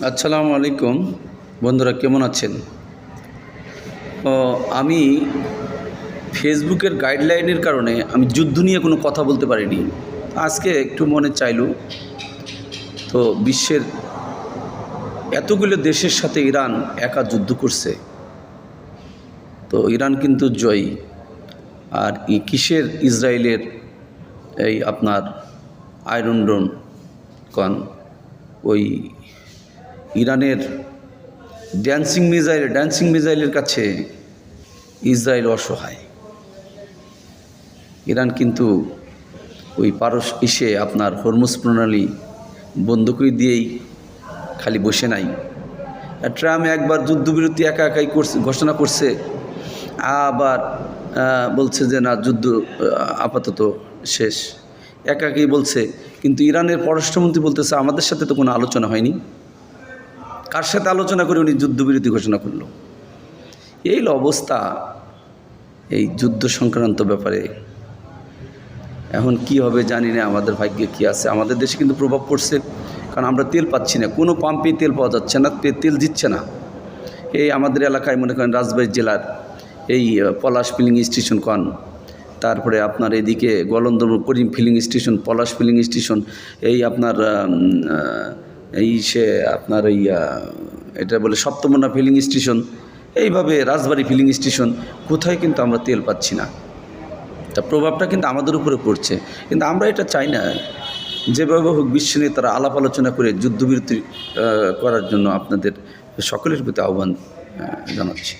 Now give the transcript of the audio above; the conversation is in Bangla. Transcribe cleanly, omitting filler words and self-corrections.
আসসালামু আলাইকুম বন্ধুরা, কেমন আছেন? আমি ফেসবুকের গাইডলাইনের কারণে আমি যুদ্ধ নিয়ে কোনো কথা বলতে পারিনি। আজকে একটু মনে চাইল, তো বিশ্বের এতগুলো দেশের সাথে ইরান একা যুদ্ধ করছে, তো ইরান কিন্তু জয়ী। আর কিসের ইসরায়েলের এই আপনার আয়রন ডোম কন, ওই ইরানের ড্যান্সিং মিসাইলের কাছে ইসরায়েল অসহায়। ইরান কিন্তু ওই আপনার হরমুজ প্রণালী বন্ধ করে দিয়েই খালি বসে নাই। ট্রাম্প একবার যুদ্ধবিরতি একা একাই ঘোষণা করছে, আবার বলছে যে না, যুদ্ধ আপাতত শেষ, একাকেই বলছে। কিন্তু ইরানের পররাষ্ট্রমন্ত্রী বলতেছে আমাদের সাথে তো কোনো আলোচনা হয়নি। কার সাথে আলোচনা করে উনি যুদ্ধবিরতি ঘোষণা করল? এই অবস্থা এই যুদ্ধ সংক্রান্ত ব্যাপারে। এখন কি হবে জানি না, আমাদের ভাগ্যে কি আছে। আমাদের দেশে কিন্তু প্রভাব পড়ছে, কারণ আমরা তেল পাচ্ছি না, কোনো পাম্পেই তেল পাওয়া যাচ্ছে না, তেল দিচ্ছে না। এই আমাদের এলাকায় মনে করেন রাজবাড়ী জেলার এই পলাশ ফিলিং স্টেশন কন, তারপরে আপনার এদিকে গলন্দর করিম ফিলিং স্টেশন, পলাশ ফিলিং স্টেশন, এই আপনার আপনার এই এটা বলে সপ্তমনা ফিলিং স্টেশন, এইভাবে রাজবাড়ী ফিলিং স্টেশন, কোথায় কিন্তু আমরা তেল পাচ্ছি না। তা প্রভাবটা কিন্তু আমাদের উপরে পড়ছে, কিন্তু আমরা এটা চাই না। যেভাবে হোক বিশ্ব নিয়ে তারা আলাপ আলোচনা করে যুদ্ধবিরতি করার জন্য আপনাদের সকলের প্রতি আহ্বান জানাচ্ছি।